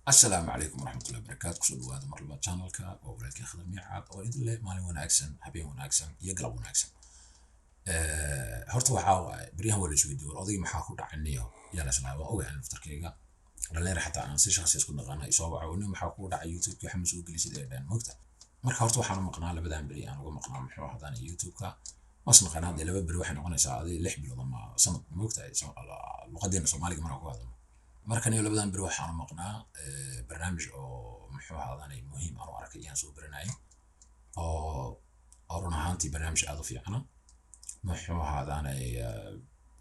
السلام عليكم ورحمة الله وبركاته كسو هذا مرة channelka oo walaalkii khadar miicaad oo idin leh maalin wanaagsan habeen wanaagsan iyo galab wanaagsan horta waxa waaye bariyahan wala isweydiiyo odayga maxaa ku dhacaniyo yaa la isla waa ogahay naftarkeyga dhalinyar xataa aan si shakhsi isku naqaanay soo wacawnay maxaa ku dhacay youtube-ka waxa mas'uul gelisay ee dhan mogta marka horta waxaan maqnaa labadan bari aan uga maqnaa muxuu ahaadaan youtube-ka masna qanaad laba bari waxay noqonaysaa aday 6 bilood ama sanad mogta luqadeena Soomaaliga markaa ku hadlo markan iyo labadan bari waxaan maqnaa barnaamij oo muxuu ahaadaan muhiim aan u arkay inaan soo baranay oo run ahaantii barnaamij aad u fiican muxuu ahaadaan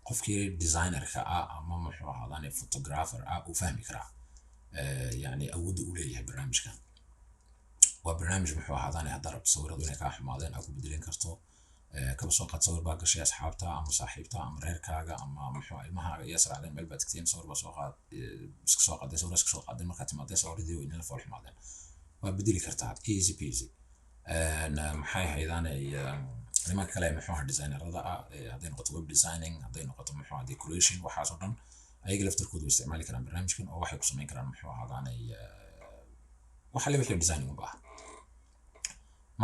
qofkii designer-ka ama muxuu ahaadaan photographer uu fahmi karaa yani awood u leeyahay barnaamijkan waa barnaamij muxuu ahaadaan hadda sawiradu inay ka xumaadeen aad ku bedelan karto kaba soo qaad sawir baa gashay asxaabta ama saaxiibta ama reerkaaga ama muxuu ilmahaaga iyo saraadeen meel baad tagteen sawir baa soo qaad iska soo qaaday sawir iska soo qaaday markaad timaadeen sawiradii way inala fool xumaadeen waa bedeli kartaa easy peasy maxay haydaan nimanka kale muxuu ahaa designerada hadday noqoto web designing hadday noqoto muxuu ahaa decoration waxaas oo dhan ayaga laftarkoodu isticmaali karaan barnaamijkan oo waxay ku samayn karaan muxuu ahaadaan waxa la wixii designing u baahan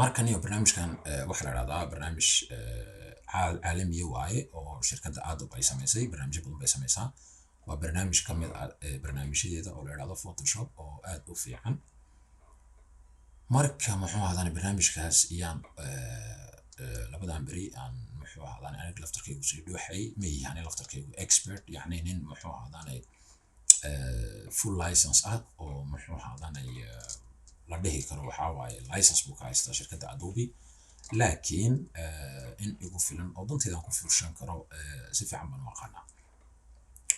markan iyo barnaamijkan waxa la yiraahdaa barnaamij caalami waaye oo shirkadda Adobe ay samaysay barnaamijyo badan bay samaysaa waa barnaamij ka mid ah barnaamijyadeeda oo la yiraahdo Photoshop oo aad u fiican marka muxuu ahaadaan barnaamijkaas iyaan labadan bari aan muxuu ahaadaan aniga laftarkeygu sii dhuuxay ma yahay laftarkeygu expert yani nin muxuu ahaadaan full license oo muxuu ahaadaan la dhihi karo waxa waaye license buu ka haystaa shirkadda Adobe laakiin in igu filan oo danteedan ku furshan karo si fiican baan u aqaanaa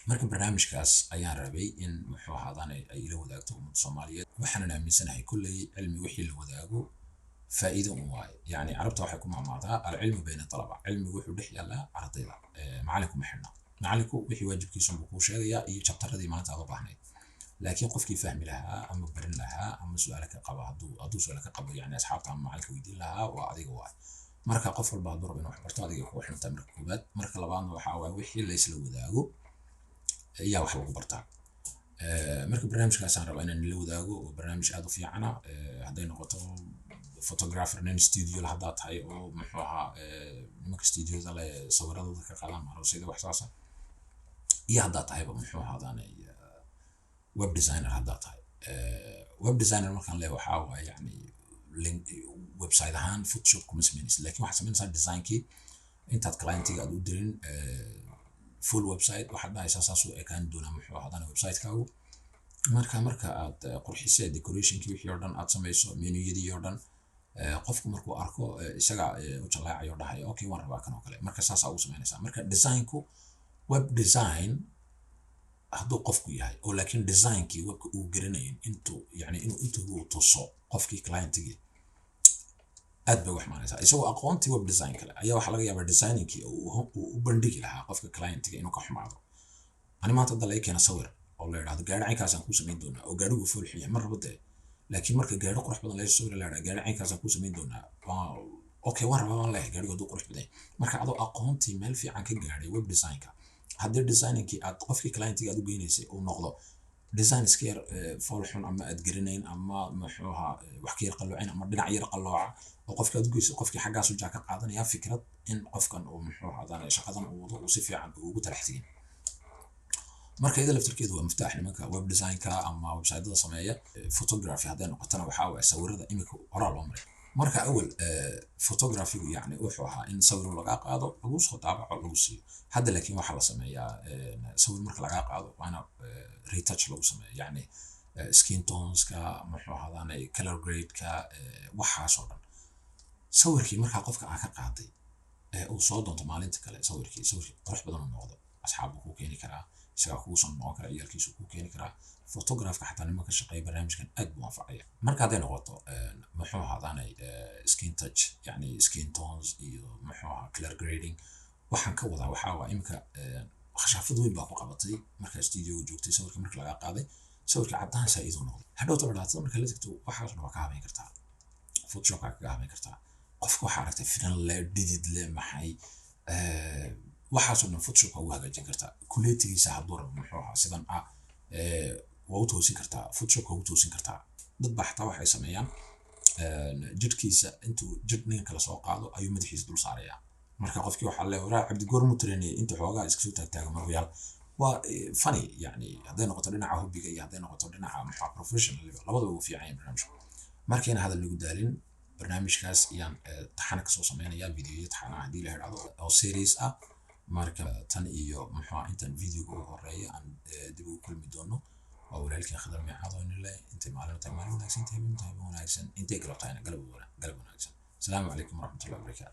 marka barnaamijkaas ayaan rabay in muxuu ahaadaan ay ila wadaagto ummadda Soomaaliyeed waxaan aaminsanahay kulley cilmi wixii la wadaago faa'iido u waaye yani carabta waxay ku maamaadaa al-cilmu bayna talaba cilmigu wuxuu dhex yaalaa ardayda macallinku ma xirna macallinku wixii waajibkiisa uu ku sheegayaa iyo chapteradii maanta aad u baahnayd laakiin qofkii fahmi lahaa ama barin lahaa ama su'aal ka qaba hadduu su'aal ka qabo yani asxaabta ama macallinka weydiin lahaa waa adiga waay marka qof walba hadduu rabo inuu wax barto adiga ku xirnta marka koobaad marka labaadna waxa waaye wixii la isla wadaago ayaa wax lagu bartaa marka barnaamijkaas aan rabaa inaan la wadaago oo barnaamij aad u fiican hadday noqoto photographer nin studio la hadda tahay oo muxuu ahaa nimanka studioda leh sawiradooda ka qaadaan aroosyada wax saasa iyo hadda tahayba muxuu ahaadaan web designer hadda tahay web designer markaan leeyahay waxa waaye yani website ahaan Photoshop kuma sameynaysid laakiin waxaad samaynaysaa designkii intaad clientiga aad u dirin full website waxaad dhahaysaa saas u ekaan doonaa muxuu ahaadaan website-kaagu marka aad qurxisay decorationkii wixii oo dhan aad samayso menuyadii oo dhan qofku markuu arko isaga u jallaacayo dhahayo okay waan rabaa kan oo kale marka saas aad u samaynaysaa marka designku web design hadduu qofku yahay oo laakiin designkii webka uu garanayn intuu tuso qofkii clientigii aad bay wax maanaysaa isagoo aqoontii web design kale ayaa waxa laga yaabaa designingkii uu u bandhigi lahaa qofka clientiga inuu ka xumaado ani maanta hadda laga keena sawir oo la yiraahdo gaari caynkaasaan ku samayn doonaa oo gaarigu fuul xiya mar rabade laakiin marka gaari qurux badan laga soo la yiraahdo gaari caynkaasaan ku samayn doonaa okay waan rabaa waan leeyahay gaarigu hadduu qurux badan marka adoo aqoontii meel fiican ka gaaray web designka haddii designingkii aad qofkii clientiga aad u geynaysay uu noqdo design iska yar fool xun ama aad garanayn ama muxuu ahaa wax ka yar qalloocin ama dhinac yar qallooca oo qofkii aad u geysay qofkii xaggaas u jaa ka qaadanaya fikrad in qofkan uu muxuu ahaadaan shaqadan uu wado uu si fiican ugu talaxtigin marka iyada laftarkeedu waa miftaax nimanka web designka ama website-da sameeya photography hadday noqotana waxa waaye sawirada imika horaa loo maray marka awal photography-gu yani wuxuu ahaa in sawir laga qaado lagu soo daabaco lagu siiyo hadda laakiin waxa la sameeyaa sawir marka laga qaado waana retouch lagu sameeyo yani skin tones-ka muxuu ahaadaan color grade-ka waxaas oo dhan sawirkii marka qofka ka qaaday uu soo doonto maalinta kale sawirkii qurux badan uu noqdo asxaab ku keeni karaa isaga kugu soo noqon kara iyalkiisu ku keeni karaa photograph-ka xataa nimanka shaqeeya barnaamijkan aad buu anfacaya marka hadday noqoto muxuu ahaadaan skin touch yani skin tones iyo muxuu ahaa color grading waxaan ka wadaa waxa waa imika khashaafad weyn baa ku qabatay marka studio joogtay sawirka marka laga qaaday sawirka cadaan saa'ido noqday hadhowta dhalaatada marka la tagto waxaas waa ka habeyn kartaa Photoshop ka habeyn kartaa qofka waxa aragtay finan le digit le maxay waxaas oo dhan Photoshop ugu hagaajin kartaa kuleetigiisa hadduu rabo muxuu ahaa sidan waa u toosin kartaa photoshop waa u toosin kartaa dad baa xataa waxay sameeyaan jidhkiisa intuu jidh nin kala soo qaado ayuu madaxiisa dul saarayaa marka qofkii waxaa leeyahay waraa cabdi goor mu trainay inta xoogaa iska soo taagtaaga marwayaal waa funny yani hadday noqoto dhinaca hobbiga iyo hadday noqoto dhinaca maxaa professional labadaba ugu fiican yahay barnaamijku markayna hadal lagu daalin barnaamijkaas iyaan taxana kasoo samaynayaa videoyo taxana haddii la yidhahdo oo series ah marka tan iyo muxuu intan videoga ugu horeeya aan dib ugu kulmi doono waa walaalkii khadar miicaad oo inile intay maalin wanaagsan tahay wanaagsan intay galabtayna galab wanaagsan asalaamu calaykum waraxmatullahi wabarakaatu